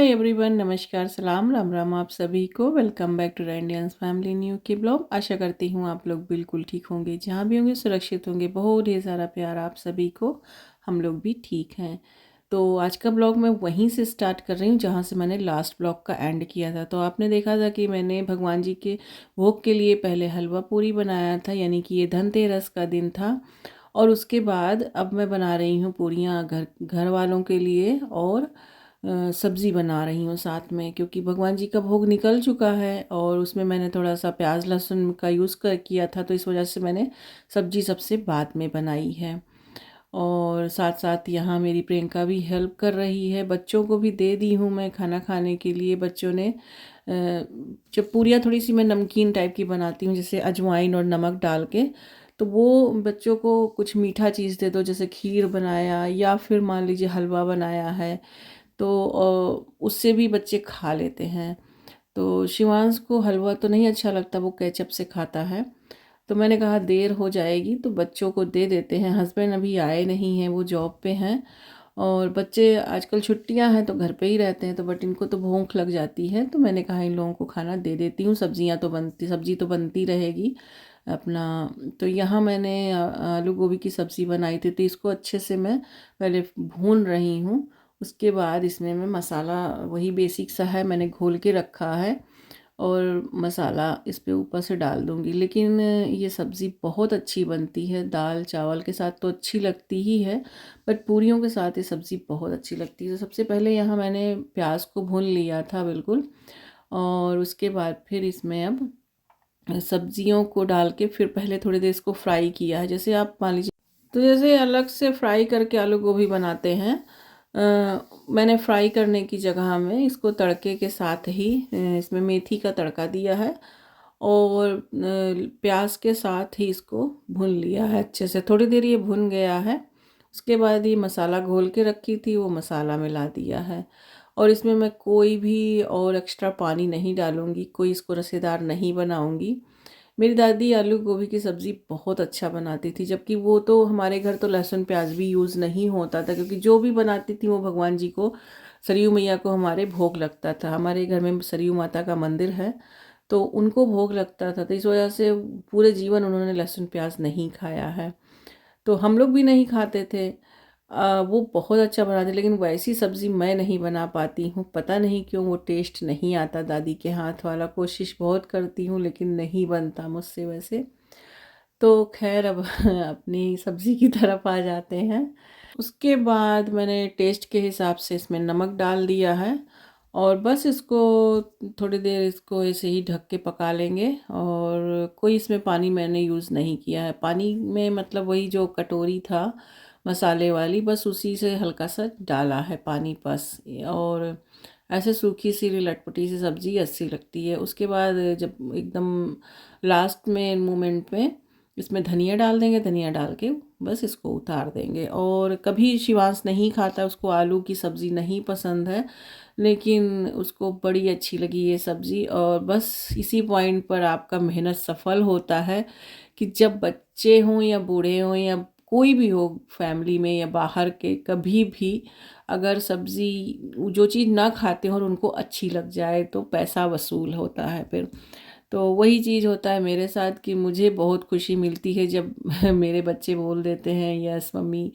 Hi everyone, नमस्कार, सलाम, राम राम आप सभी को। Welcome back to Indians family new के ब्लॉग। आशा करती हूँ आप लोग बिल्कुल ठीक होंगे, जहाँ भी होंगे सुरक्षित होंगे। बहुत ढेर सारा प्यार आप सभी को। हम लोग भी ठीक हैं। तो आज का ब्लॉग मैं वहीं से स्टार्ट कर रही हूँ जहाँ से मैंने लास्ट ब्लॉग का एंड किया था। तो आपने देखा था कि मैंने भगवान जी के भोग के लिए पहले हलवा पूरी बनाया था, यानी कि ये धनतेरस का दिन था। और उसके बाद अब मैं बना रही हूँ पूरियाँ घर घर वालों के लिए, और सब्ज़ी बना रही हूँ साथ में, क्योंकि भगवान जी का भोग निकल चुका है और उसमें मैंने थोड़ा सा प्याज लहसुन का यूज़ कर किया था, तो इस वजह से मैंने सब्ज़ी सबसे बाद में बनाई है। और साथ साथ यहाँ मेरी प्रियंका भी हेल्प कर रही है। बच्चों को भी दे दी हूँ मैं खाना खाने के लिए। बच्चों ने जब पूरियाँ थोड़ी सी मैं नमकीन टाइप की बनाती हूँ, जैसे अजवाइन और नमक डाल के, तो वो बच्चों को कुछ मीठा चीज़ दे दो, जैसे खीर बनाया या फिर मान लीजिए हलवा बनाया है, तो उससे भी बच्चे खा लेते हैं। तो शिवांश को हलवा तो नहीं अच्छा लगता, वो केचप से खाता है। तो मैंने कहा देर हो जाएगी तो बच्चों को दे देते हैं। हस्बैंड अभी आए नहीं हैं, वो जॉब पे हैं। और बच्चे आजकल छुट्टियां हैं तो घर पे ही रहते हैं, तो बट इनको तो भूख लग जाती है, तो मैंने कहा इन लोगों को खाना दे देती हूँ। सब्जी तो बनती रहेगी अपना। तो यहाँ मैंने आलू गोभी की सब्ज़ी बनाई थी, तो इसको अच्छे से मैं पहले भून रही हूँ। उसके बाद इसमें मैं मसाला, वही बेसिक सा है, मैंने घोल के रखा है, और मसाला इस पे ऊपर से डाल दूँगी। लेकिन ये सब्ज़ी बहुत अच्छी बनती है, दाल चावल के साथ तो अच्छी लगती ही है, बट पूरियों के साथ ये सब्ज़ी बहुत अच्छी लगती है। तो सबसे पहले यहाँ मैंने प्याज को भून लिया था बिल्कुल, और उसके बाद फिर इसमें अब सब्जियों को डाल के फिर पहले थोड़ी देर इसको फ्राई किया है। जैसे आप मान लीजिए, तो जैसे अलग से फ्राई करके आलू गोभी बनाते हैं, मैंने फ्राई करने की जगह में इसको तड़के के साथ ही इसमें मेथी का तड़का दिया है, और प्याज के साथ ही इसको भून लिया है अच्छे से। थोड़ी देर ये भुन गया है, उसके बाद ये मसाला घोल के रखी थी वो मसाला मिला दिया है। और इसमें मैं कोई भी और एक्स्ट्रा पानी नहीं डालूँगी, कोई इसको रसेदार नहीं बनाऊँगी। मेरी दादी आलू गोभी की सब्ज़ी बहुत अच्छा बनाती थी, जबकि वो तो हमारे घर तो लहसुन प्याज भी यूज़ नहीं होता था, क्योंकि जो भी बनाती थी वो भगवान जी को, सरयू मैया को हमारे भोग लगता था। हमारे घर में सरयू माता का मंदिर है, तो उनको भोग लगता था, तो इस वजह से पूरे जीवन उन्होंने लहसुन प्याज नहीं खाया है। तो हम लोग भी नहीं खाते थे। वो बहुत अच्छा बनाते, लेकिन वैसी सब्ज़ी मैं नहीं बना पाती हूँ, पता नहीं क्यों वो टेस्ट नहीं आता दादी के हाथ वाला। कोशिश बहुत करती हूँ लेकिन नहीं बनता मुझसे वैसे। तो खैर अब अपनी सब्ज़ी की तरफ आ जाते हैं। उसके बाद मैंने टेस्ट के हिसाब से इसमें नमक डाल दिया है, और बस इसको थोड़ी देर इसको ऐसे ही ढक के पका लेंगे। और कोई इसमें पानी मैंने यूज़ नहीं किया है। पानी में मतलब वही जो कटोरी था मसाले वाली, बस उसी से हल्का सा डाला है पानी बस। और ऐसे सूखी सी लटपटी सी सब्ज़ी अच्छी लगती है। उसके बाद जब एकदम लास्ट में मोमेंट में इसमें धनिया डाल देंगे, धनिया डाल के बस इसको उतार देंगे। और कभी शिवांश नहीं खाता, उसको आलू की सब्ज़ी नहीं पसंद है, लेकिन उसको बड़ी अच्छी लगी ये सब्ज़ी। और बस इसी पॉइंट पर आपका मेहनत सफल होता है कि जब बच्चे हों या बूढ़े हों या कोई भी हो फैमिली में या बाहर के, कभी भी अगर सब्ज़ी जो चीज़ ना खाते हो और उनको अच्छी लग जाए तो पैसा वसूल होता है फिर। तो वही चीज़ होता है मेरे साथ कि मुझे बहुत खुशी मिलती है जब मेरे बच्चे बोल देते हैं यस मम्मी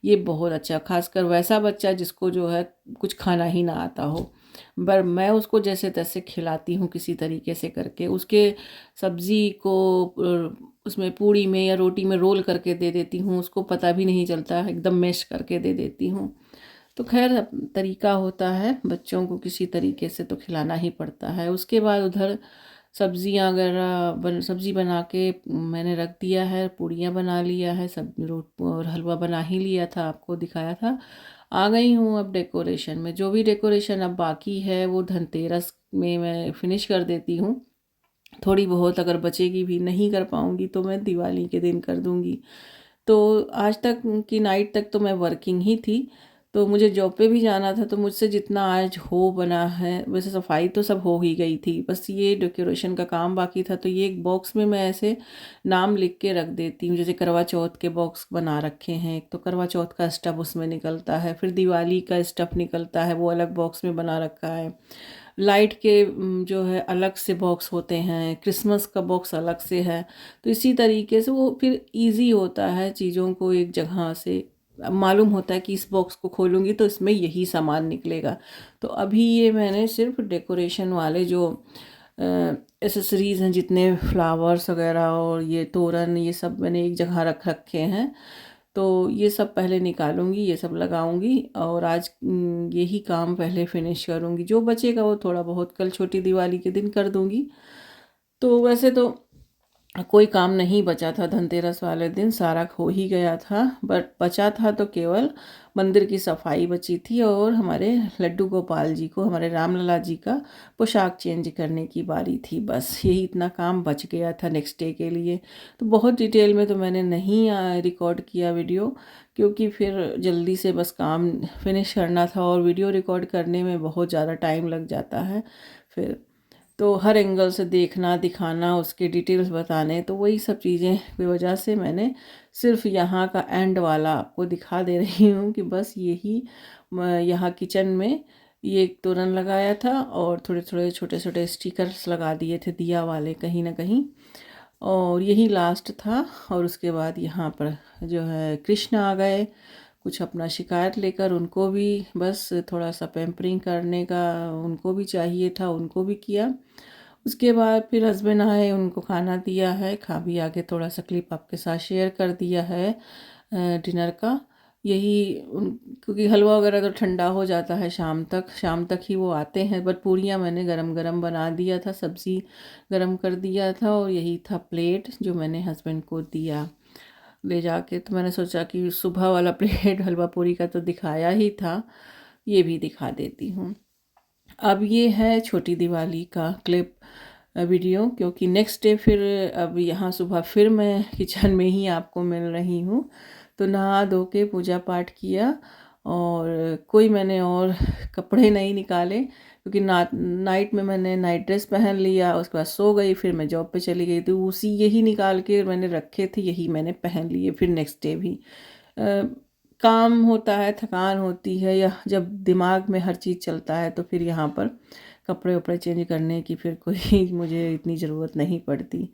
ये बहुत अच्छा। खासकर वैसा बच्चा जिसको जो है कुछ खाना ही ना आता हो, पर मैं उसको जैसे तैसे खिलाती हूँ किसी तरीके से करके। उसके सब्ज़ी को उसमें पूड़ी में या रोटी में रोल करके दे देती हूँ, उसको पता भी नहीं चलता, एकदम मैश करके दे देती हूँ। तो खैर तरीका होता है, बच्चों को किसी तरीके से तो खिलाना ही पड़ता है। उसके बाद उधर सब्जियां वगैरह सब्ज़ी बना के मैंने रख दिया है, पूड़ियाँ बना लिया है सब, और हलवा बना ही लिया था, आपको दिखाया था। आ गई हूँ अब डेकोरेशन में। जो भी डेकोरेशन अब बाकी है वो धनतेरस में मैं फिनिश कर देती हूँ। थोड़ी बहुत अगर बचेगी भी, नहीं कर पाऊँगी तो मैं दिवाली के दिन कर दूँगी। तो आज तक की नाइट तक तो मैं वर्किंग ही थी, तो मुझे जॉब पे भी जाना था, तो मुझसे जितना आज हो बना है, वैसे सफाई तो सब हो ही गई थी, बस ये डेकोरेशन का काम बाकी था। तो ये एक बॉक्स में मैं ऐसे नाम लिख के रख देती हूँ, जैसे करवा चौथ के बॉक्स बना रखे हैं। एक तो करवा चौथ का स्टफ़ उसमें निकलता है, फिर दिवाली का स्टफ़ निकलता है, वो अलग बॉक्स में बना रखा है। लाइट के जो है अलग से बॉक्स होते हैं, क्रिसमस का बॉक्स अलग से है। तो इसी तरीके से वो फिर ईज़ी होता है चीज़ों को एक जगह से मालूम होता है कि इस बॉक्स को खोलूँगी तो इसमें यही सामान निकलेगा। तो अभी ये मैंने सिर्फ डेकोरेशन वाले जो एसेसरीज़ हैं, जितने फ्लावर्स वगैरह और ये तोरण, ये सब मैंने एक जगह रख रखे हैं। तो ये सब पहले निकालूंगी, ये सब लगाऊंगी, और आज यही काम पहले फिनिश करूंगी। जो बचेगा वो थोड़ा बहुत कल छोटी दिवाली के दिन कर दूंगी। तो वैसे तो कोई काम नहीं बचा था, धनतेरस वाले दिन सारा हो ही गया था, बट बचा था तो केवल मंदिर की सफाई बची थी, और हमारे लड्डू गोपाल जी को, हमारे रामलला जी का पोशाक चेंज करने की बारी थी। बस यही इतना काम बच गया था नेक्स्ट डे के लिए। तो बहुत डिटेल में तो मैंने नहीं रिकॉर्ड किया वीडियो, क्योंकि फिर जल्दी से बस काम फिनिश करना था, और वीडियो रिकॉर्ड करने में बहुत ज़्यादा टाइम लग जाता है फिर। तो हर एंगल से देखना, दिखाना, उसके डिटेल्स बताने, तो वही सब चीज़ें की वजह से मैंने सिर्फ यहाँ का एंड वाला आपको दिखा दे रही हूँ कि बस यही यहाँ किचन में ये एक तोरण लगाया था, और थोड़े थोड़े छोटे छोटे स्टिकर्स लगा दिए थे दिया वाले कहीं ना कहीं, और यही लास्ट था। और उसके बाद यहाँ पर जो है कृष्ण आ गए, कुछ अपना शिकायत लेकर, उनको भी बस थोड़ा सा पैम्परिंग करने का उनको भी चाहिए था, उनको भी किया। उसके बाद फिर हस्बैंड आए, उनको खाना दिया है, खा भी आके थोड़ा सा क्लिप आपके साथ शेयर कर दिया है डिनर का। यही क्योंकि हलवा वगैरह तो ठंडा हो जाता है शाम तक ही वो आते हैं, बट पूरियाँ मैंने गरम गरम बना दिया था, सब्ज़ी गरम कर दिया था, और यही था प्लेट जो मैंने हस्बैंड को दिया ले जाके। तो मैंने सोचा कि सुबह वाला प्लेट हलवा पूरी का तो दिखाया ही था, ये भी दिखा देती हूँ। अब ये है छोटी दिवाली का क्लिप वीडियो, क्योंकि नेक्स्ट डे फिर अब यहाँ सुबह फिर मैं किचन में ही आपको मिल रही हूँ। तो नहा धो के पूजा पाठ किया, और कोई मैंने और कपड़े नहीं निकाले, क्योंकि नाइट में मैंने नाइट ड्रेस पहन लिया, उसके बाद सो गई, फिर मैं जॉब पे चली गई, तो उसी यही निकाल के मैंने रखे थे, यही मैंने पहन लिए फिर नेक्स्ट डे भी। काम होता है, थकान होती है, या जब दिमाग में हर चीज़ चलता है, तो फिर यहाँ पर कपड़े वपड़े चेंज करने की फिर कोई मुझे इतनी ज़रूरत नहीं पड़ती।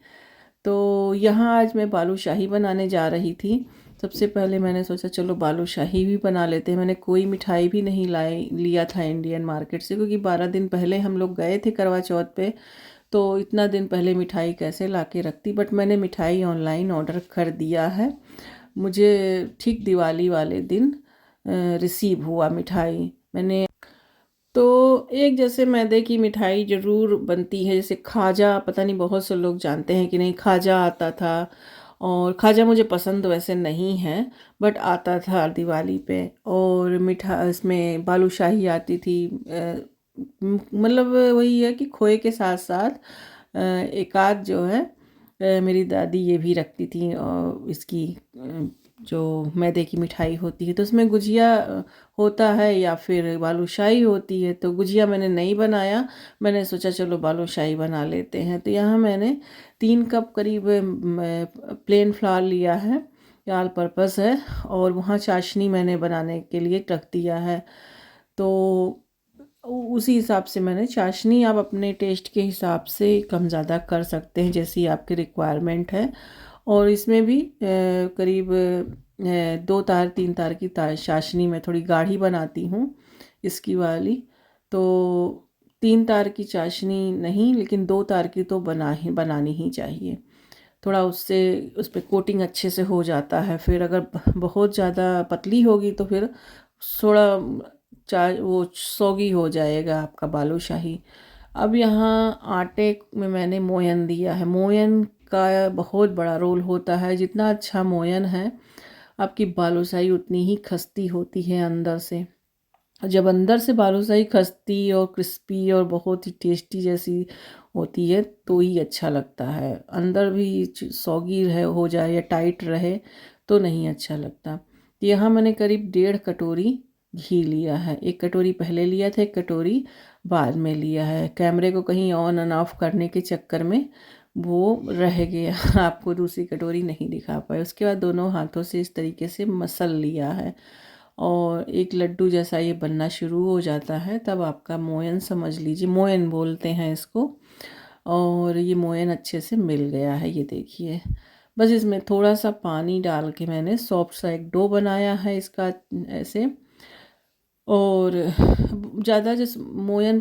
तो यहाँ आज मैं बालूशाही बनाने जा रही थी। सबसे पहले मैंने सोचा चलो बालूशाही भी बना लेते हैं। मैंने कोई मिठाई भी नहीं लिया था इंडियन मार्केट से, क्योंकि 12 दिन पहले हम लोग गए थे करवा चौथ पे, तो इतना दिन पहले मिठाई कैसे ला के रखती। बट मैंने मिठाई ऑनलाइन ऑर्डर कर दिया है, मुझे ठीक दिवाली वाले दिन रिसीव हुआ मिठाई। मैंने तो एक जैसे मैदे की मिठाई ज़रूर बनती है, जैसे खाजा, पता नहीं बहुत से लोग जानते हैं कि नहीं, खाजा आता था। और खाजा मुझे पसंद वैसे नहीं है, बट आता था दिवाली पे। और मीठा इसमें बालूशाही आती थी। मतलब वही है कि खोए के साथ साथ एक आध जो है मेरी दादी ये भी रखती थी, इसकी जो मैदे की मिठाई होती है, तो उसमें गुजिया होता है या फिर बालूशाही होती है। तो गुजिया मैंने नहीं बनाया, मैंने सोचा चलो बालूशाही बना लेते हैं। तो यहाँ मैंने 3 कप करीब प्लेन फ्लावर लिया है, ये ऑल पर्पस है, और वहाँ चाशनी मैंने बनाने के लिए रख दिया है। तो उसी हिसाब से मैंने चाशनी, आप अपने टेस्ट के हिसाब से कम ज़्यादा कर सकते हैं, जैसी आपकी रिक्वायरमेंट है। और इसमें भी करीब 2 तार 3 तार की चाशनी मैं थोड़ी गाढ़ी बनाती हूँ इसकी वाली। तो 3 तार की चाशनी नहीं, लेकिन 2 तार की तो बनानी ही चाहिए। थोड़ा उससे उस पर कोटिंग अच्छे से हो जाता है। फिर अगर बहुत ज़्यादा पतली होगी तो फिर थोड़ा वो सौगी हो जाएगा आपका बालूशाही। अब यहाँ आटे में मैंने मोयन दिया है। मोयन का बहुत बड़ा रोल होता है, जितना अच्छा मोयन है आपकी बालूशाही उतनी ही खस्ती होती है अंदर से। जब अंदर से बालूशाही खस्ती और क्रिस्पी और बहुत ही टेस्टी जैसी होती है तो ही अच्छा लगता है। अंदर भी सौगी रहे हो जाए या टाइट रहे तो नहीं अच्छा लगता। यहाँ मैंने करीब 1.5 कटोरी घी लिया है। एक कटोरी पहले लिया था, एक कटोरी बाद में लिया है। कैमरे को कहीं ऑन एंड ऑफ करने के चक्कर में वो रह गया आपको दूसरी कटोरी नहीं दिखा पाए। उसके बाद दोनों हाथों से इस तरीके से मसल लिया है और एक लड्डू जैसा ये बनना शुरू हो जाता है, तब आपका मोयन समझ लीजिए, मोयन बोलते हैं इसको। और ये मोयन अच्छे से मिल गया है, ये देखिए। बस इसमें थोड़ा सा पानी डाल के मैंने सॉफ्ट सा एक डो बनाया है इसका ऐसे। और ज़्यादा जिस मोयन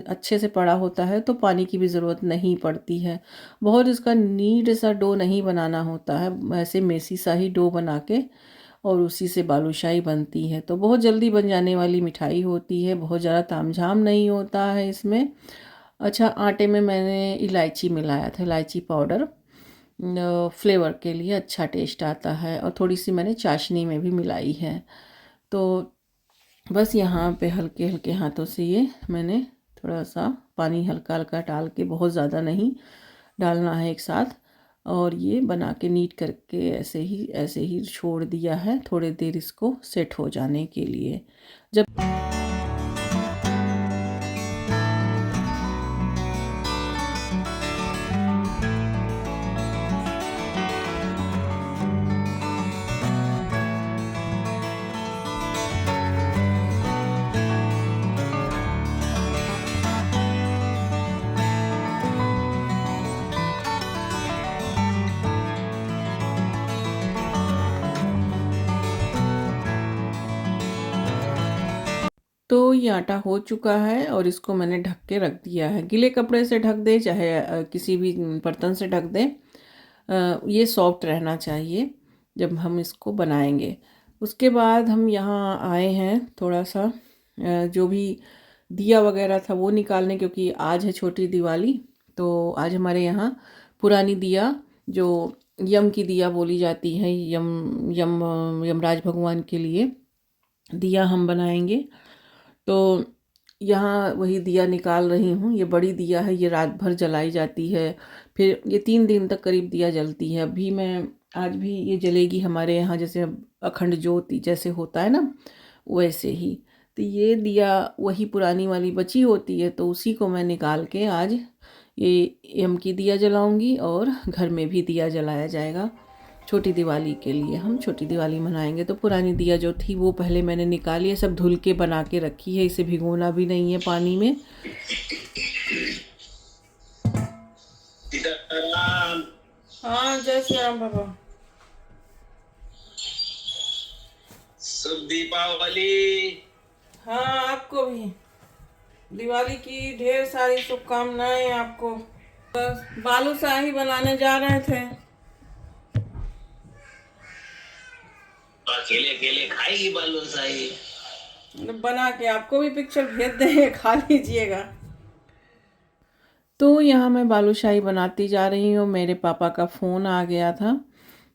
अच्छे से पड़ा होता है तो पानी की भी ज़रूरत नहीं पड़ती है। बहुत इसका नीड सा डो नहीं बनाना होता है, ऐसे मेसी सा ही डो बना के और उसी से बालूशाही बनती है। तो बहुत जल्दी बन जाने वाली मिठाई होती है, बहुत ज़्यादा तामझाम नहीं होता है इसमें। अच्छा, आटे में मैंने इलायची मिलाया था, इलायची पाउडर, फ्लेवर के लिए अच्छा टेस्ट आता है। और थोड़ी सी मैंने चाशनी में भी मिलाई है। तो बस यहाँ पे हल्के हल्के हाथों से ये मैंने थोड़ा सा पानी हल्का हल्का डाल के, बहुत ज़्यादा नहीं डालना है एक साथ, और ये बना के नीट करके ऐसे ही छोड़ दिया है थोड़ी देर इसको सेट हो जाने के लिए। जब तो ये आटा हो चुका है और इसको मैंने ढक के रख दिया है। गीले कपड़े से ढक दे चाहे किसी भी बर्तन से ढक दे, ये सॉफ्ट रहना चाहिए जब हम इसको बनाएंगे। उसके बाद हम यहाँ आए हैं थोड़ा सा जो भी दिया वगैरह था वो निकालने, क्योंकि आज है छोटी दिवाली। तो आज हमारे यहाँ पुरानी दिया, जो यम की दिया बोली जाती है, यम यम यमराज भगवान के लिए दिया हम बनाएंगे। तो यहाँ वही दिया निकाल रही हूँ। ये बड़ी दिया है, ये रात भर जलाई जाती है, फिर ये 3 दिन तक करीब दिया जलती है। अभी मैं आज भी ये जलेगी हमारे यहाँ, जैसे अखंड ज्योति जैसे होता है ना, वैसे ही। तो ये दिया वही पुरानी वाली बची होती है, तो उसी को मैं निकाल के आज ये यम की दिया जलाऊंगी और घर में भी दिया जलाया जाएगा। छोटी दिवाली के लिए हम छोटी दिवाली मनाएंगे। तो पुरानी दिया जो थी वो पहले मैंने निकाली है, सब धुल के बना के रखी है, इसे भिगोना भी नहीं है पानी में। हाँ, जय श्री राम बाबा। शुभ दीपावली। हाँ, आपको भी दिवाली की ढेर सारी शुभकामनाएं आपको। बस बालूशाही बनाने जा रहे थे। अकेले अकेले खाएगी बालूशाही? बना के आपको भी पिक्चर भेज देंगे, खा लीजिएगा। तो यहाँ मैं बालूशाही बनाती जा रही हूँ। मेरे पापा का फ़ोन आ गया था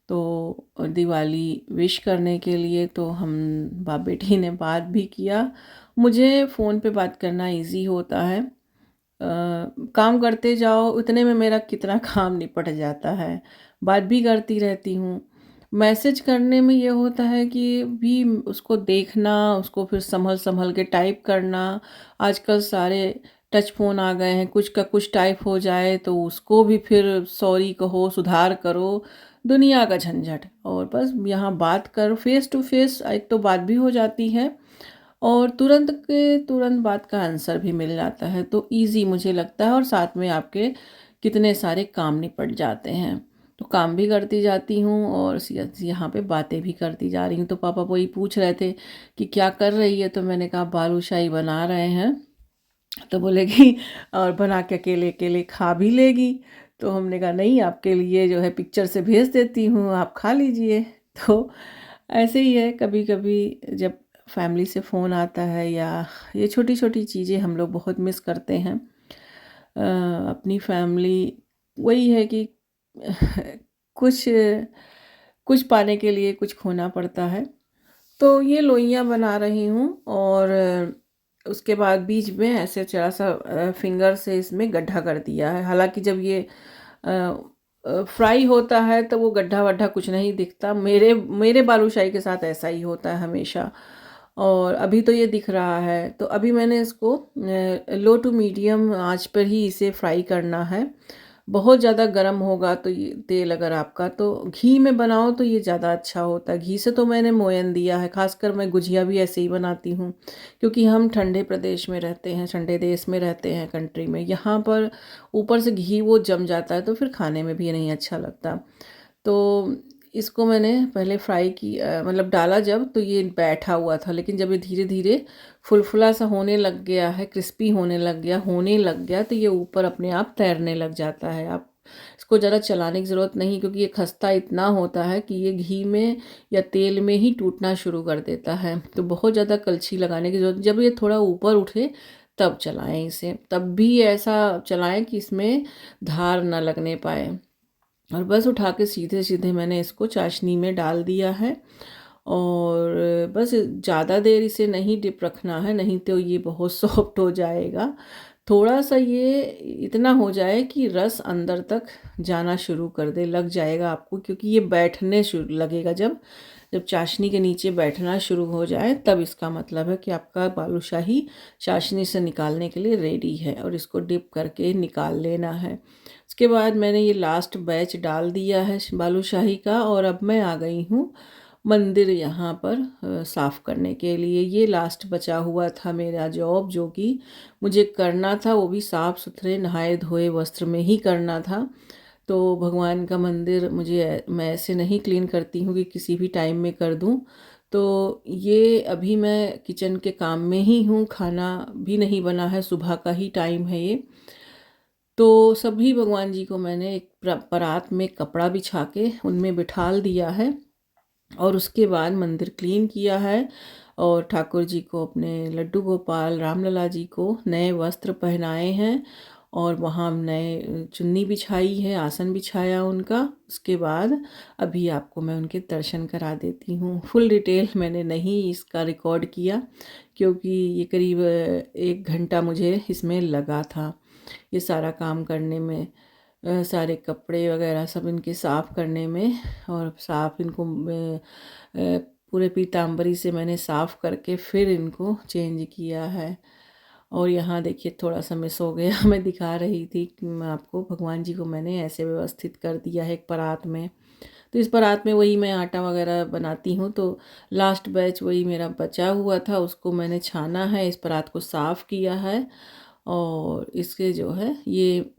तो दिवाली विश करने के लिए, तो हम बाप बेटी ने बात भी किया। मुझे फ़ोन पे बात करना इजी होता है, काम करते जाओ उतने में मेरा कितना काम निपट जाता है, बात भी करती रहती हूँ। मैसेज करने में ये होता है कि भी उसको देखना, उसको फिर संभल संभल के टाइप करना। आजकल सारे टच फ़ोन आ गए हैं, कुछ का कुछ टाइप हो जाए तो उसको भी फिर सॉरी कहो, सुधार करो, दुनिया का झंझट। और बस यहाँ बात कर फेस टू फेस, एक तो बात भी हो जाती है और तुरंत के तुरंत बात का आंसर भी मिल जाता है, तो इजी मुझे लगता है। और साथ में आपके कितने सारे काम निपट जाते हैं, तो काम भी करती जाती हूँ और यहाँ पे बातें भी करती जा रही हूँ। तो पापा वही पूछ रहे थे कि क्या कर रही है, तो मैंने कहा बालूशाही बना रहे हैं। तो बोलेगी और बना के अकेले अकेले खा भी लेगी। तो हमने कहा नहीं, आपके लिए जो है पिक्चर से भेज देती हूँ, आप खा लीजिए। तो ऐसे ही है, कभी कभी जब फैमिली से फ़ोन आता है या ये छोटी छोटी चीज़ें हम लोग बहुत मिस करते हैं। अपनी फैमिली वही है कि कुछ कुछ पाने के लिए कुछ खोना पड़ता है। तो ये लोइयाँ बना रही हूँ और उसके बाद बीच में ऐसे जरा सा फिंगर से इसमें गड्ढा कर दिया है। हालांकि जब ये फ्राई होता है तो वो गड्ढा वड्ढा कुछ नहीं दिखता। मेरे मेरे बालूशाही के साथ ऐसा ही होता है हमेशा। और अभी तो ये दिख रहा है। तो अभी मैंने इसको लो टू मीडियम आंच पर ही इसे फ्राई करना है। बहुत ज़्यादा गर्म होगा तो ये तेल अगर आपका, तो घी में बनाओ तो ये ज़्यादा अच्छा होता है। घी से तो मैंने मोयन दिया है, खासकर मैं गुजिया भी ऐसे ही बनाती हूँ, क्योंकि हम ठंडे प्रदेश में रहते हैं, ठंडे देश में रहते हैं, कंट्री में। यहाँ पर ऊपर से घी वो जम जाता है तो फिर खाने में भी नहीं अच्छा लगता। तो इसको मैंने पहले फ्राई की, मतलब डाला जब, तो ये बैठा हुआ था, लेकिन जब ये धीरे धीरे फुलफुला सा होने लग गया है, क्रिस्पी होने लग गया, तो ये ऊपर अपने आप तैरने लग जाता है। आप इसको ज़रा चलाने की ज़रूरत नहीं, क्योंकि ये खस्ता इतना होता है कि ये घी में या तेल में ही टूटना शुरू कर देता है। तो बहुत ज़्यादा कलछी लगाने की ज़रूरत, जब ये थोड़ा ऊपर उठे तब चलाएं इसे, तब भी ऐसा चलाएं कि इसमें धार ना लगने पाए। और बस उठा के सीधे सीधे मैंने इसको चाशनी में डाल दिया है। और बस ज़्यादा देर इसे नहीं डिप रखना है, नहीं तो ये बहुत सॉफ्ट हो जाएगा। थोड़ा सा ये इतना हो जाए कि रस अंदर तक जाना शुरू कर दे, लग जाएगा आपको, क्योंकि ये बैठने शुरू लगेगा। जब जब चाशनी के नीचे बैठना शुरू हो जाए तब इसका मतलब है कि आपका बालूशाही चाशनी से निकालने के लिए रेडी है, और इसको डिप करके निकाल लेना है। उसके बाद मैंने ये लास्ट बैच डाल दिया है बालूशाही का, और अब मैं आ गई हूँ मंदिर यहाँ पर साफ़ करने के लिए। ये लास्ट बचा हुआ था मेरा जॉब, जो कि मुझे करना था, वो भी साफ़ सुथरे नहाए धोए वस्त्र में ही करना था। तो भगवान का मंदिर मैं ऐसे नहीं क्लीन करती हूँ कि किसी भी टाइम में कर दूँ। तो ये अभी मैं किचन के काम में ही हूँ, खाना भी नहीं बना है, सुबह का ही टाइम है ये। तो सभी भगवान जी को मैंने एक परात में कपड़ा बिछा के उनमें बिठाल दिया है, और उसके बाद मंदिर क्लीन किया है। और ठाकुर जी को, अपने लड्डू गोपाल रामलला जी को नए वस्त्र पहनाए हैं, और वहाँ नए चुन्नी बिछाई है, आसन बिछाया उनका। उसके बाद अभी आपको मैं उनके दर्शन करा देती हूँ। फुल डिटेल मैंने नहीं इसका रिकॉर्ड किया, क्योंकि ये करीब 1 घंटा मुझे इसमें लगा था, ये सारा काम करने में, सारे कपड़े वगैरह सब इनके साफ़ करने में। और साफ़ इनको पूरे पीताम्बरी से मैंने साफ़ करके फिर इनको चेंज किया है। और यहाँ देखिए थोड़ा सा मिस हो गया मैं दिखा रही थी कि मैं आपको, भगवान जी को मैंने ऐसे व्यवस्थित कर दिया है एक परात में। तो इस परात में वही मैं आटा वगैरह बनाती हूँ, तो लास्ट बैच वही मेरा बचा हुआ था, उसको मैंने छाना है, इस परात को साफ़ किया है, और इसके जो है ये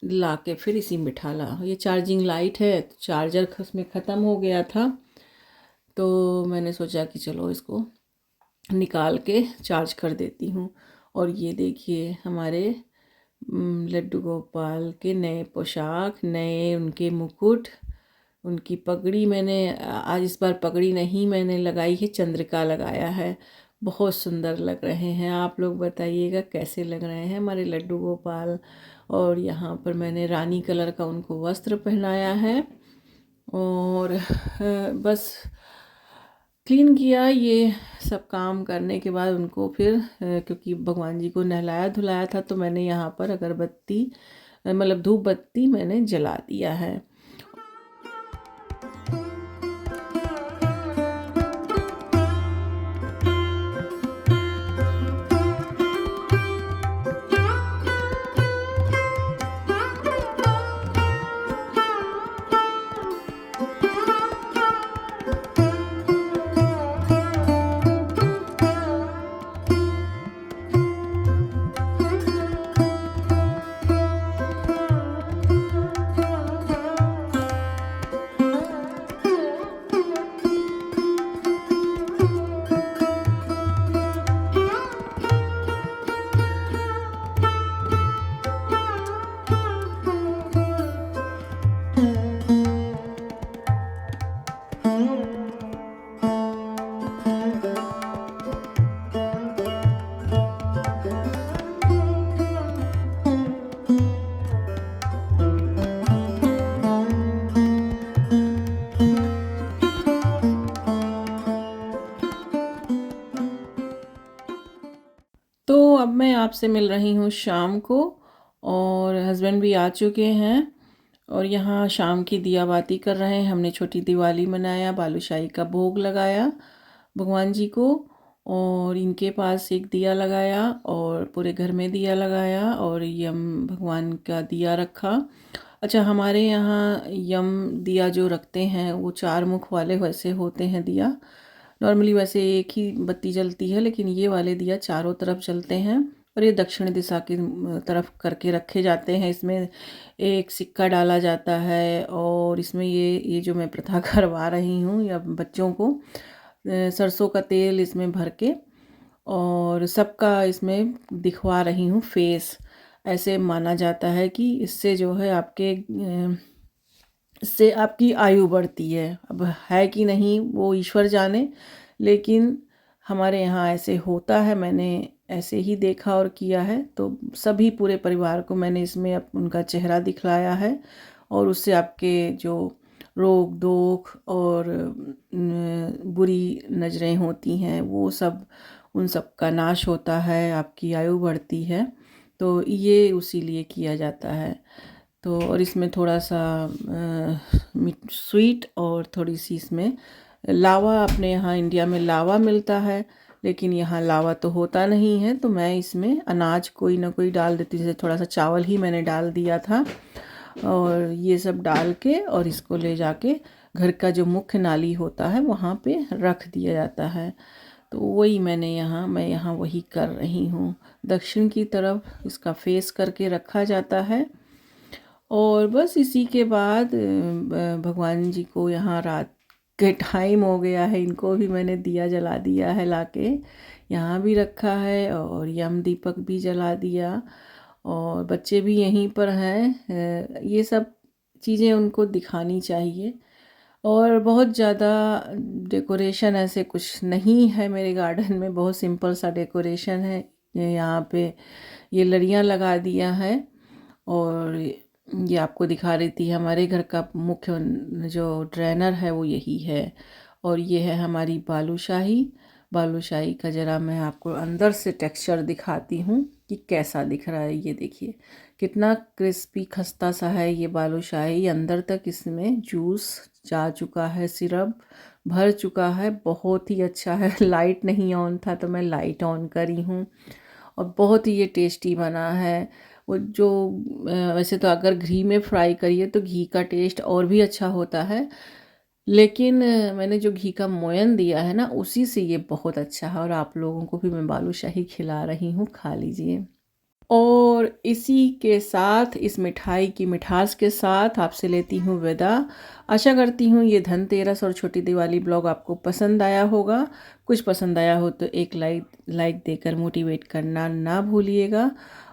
ला के फिर इसी में बिठाला। ये चार्जिंग लाइट है, तो चार्जर उसमें ख़त्म हो गया था, तो मैंने सोचा कि चलो इसको निकाल के चार्ज कर देती हूँ। और ये देखिए हमारे लड्डू गोपाल के नए पोशाक, नए उनके मुकुट, उनकी पगड़ी। मैंने आज इस बार पगड़ी नहीं मैंने लगाई है, चंद्रिका लगाया है। बहुत सुंदर लग रहे हैं। आप लोग बताइएगा कैसे लग रहे हैं हमारे लड्डू गोपाल। और यहाँ पर मैंने रानी कलर का उनको वस्त्र पहनाया है, और बस क्लीन किया। ये सब काम करने के बाद उनको फिर क्योंकि भगवान जी को नहलाया धुलाया था, तो मैंने यहाँ पर अगरबत्ती, मतलब धूप बत्ती मैंने जला दिया है। तो अब मैं आपसे मिल रही हूँ शाम को, और हस्बैंड भी आ चुके हैं, और यहाँ शाम की दिया बाती कर रहे हैं। हमने छोटी दिवाली मनाया, बालूशाही का भोग लगाया भगवान जी को। और इनके पास एक दिया लगाया और पूरे घर में दिया लगाया और यम भगवान का दिया रखा। अच्छा, हमारे यहाँ यम दिया जो रखते हैं वो 4 मुख वाले वैसे होते हैं दिया। नॉर्मली वैसे एक ही बत्ती जलती है, लेकिन ये वाले दिया चारों तरफ जलते हैं और ये दक्षिण दिशा की तरफ करके रखे जाते हैं। इसमें एक सिक्का डाला जाता है और इसमें ये जो मैं प्रथा करवा रही हूँ या बच्चों को, सरसों का तेल इसमें भर के और सबका इसमें दिखवा रही हूँ फेस। ऐसे माना जाता है कि इससे जो है इससे आपकी आयु बढ़ती है। अब है कि नहीं वो ईश्वर जाने, लेकिन हमारे यहाँ ऐसे होता है। मैंने ऐसे ही देखा और किया है, तो सभी पूरे परिवार को मैंने इसमें उनका चेहरा दिखलाया है और उससे आपके जो रोग दोख और बुरी नज़रें होती हैं वो सब, उन सब का नाश होता है, आपकी आयु बढ़ती है। तो ये उसी लिए किया जाता है। तो और इसमें थोड़ा सा स्वीट और थोड़ी सी इसमें लावा, अपने यहाँ इंडिया में लावा मिलता है, लेकिन यहाँ लावा तो होता नहीं है, तो मैं इसमें अनाज कोई ना कोई डाल देती। जैसे थोड़ा सा चावल ही मैंने डाल दिया था और ये सब डाल के और इसको ले जाके घर का जो मुख्य नाली होता है वहाँ पे रख दिया जाता है। तो वही मैं यहाँ वही कर रही हूँ। दक्षिण की तरफ इसका फेस करके रखा जाता है और बस इसी के बाद भगवान जी को, यहाँ रात के टाइम हो गया है, इनको भी मैंने दिया जला दिया है लाके, यहाँ भी रखा है और यम दीपक भी जला दिया और बच्चे भी यहीं पर हैं। ये सब चीज़ें उनको दिखानी चाहिए। और बहुत ज़्यादा डेकोरेशन ऐसे कुछ नहीं है मेरे गार्डन में, बहुत सिंपल सा डेकोरेशन है। यहाँ पे ये लड़ियाँ लगा दिया है और ये आपको दिखा रही थी, हमारे घर का मुख्य जो ड्रेनर है वो यही है। और ये है हमारी बालूशाही। बालूशाही का ज़रा मैं आपको अंदर से टेक्सचर दिखाती हूँ कि कैसा दिख रहा है। ये देखिए कितना क्रिस्पी खस्ता सा है ये बालूशाही। अंदर तक इसमें जूस जा चुका है, सिरप भर चुका है, बहुत ही अच्छा है। लाइट नहीं ऑन था तो मैं लाइट ऑन करी हूँ और बहुत ही ये टेस्टी बना है। वो जो वैसे तो अगर घी में फ्राई करिए तो घी का टेस्ट और भी अच्छा होता है, लेकिन मैंने जो घी का मोयन दिया है ना, उसी से ये बहुत अच्छा है। और आप लोगों को भी मैं बालूशाही खिला रही हूँ, खा लीजिए। और इसी के साथ, इस मिठाई की मिठास के साथ आपसे लेती हूँ विदा। आशा करती हूँ ये धनतेरस और छोटी दिवाली ब्लॉग आपको पसंद आया होगा। कुछ पसंद आया हो तो एक लाइक देकर मोटिवेट करना ना भूलिएगा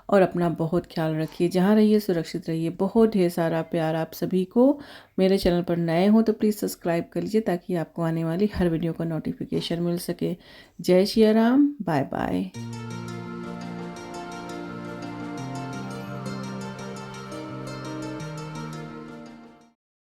और अपना बहुत ख्याल रखिए। जहाँ रहिए सुरक्षित रहिए। बहुत ढेर सारा प्यार आप सभी को। मेरे चैनल पर नए हो तो प्लीज़ सब्सक्राइब कर लीजिए ताकि आपको आने वाली हर वीडियो का नोटिफिकेशन मिल सके। जय श्री राम, बाय बाय।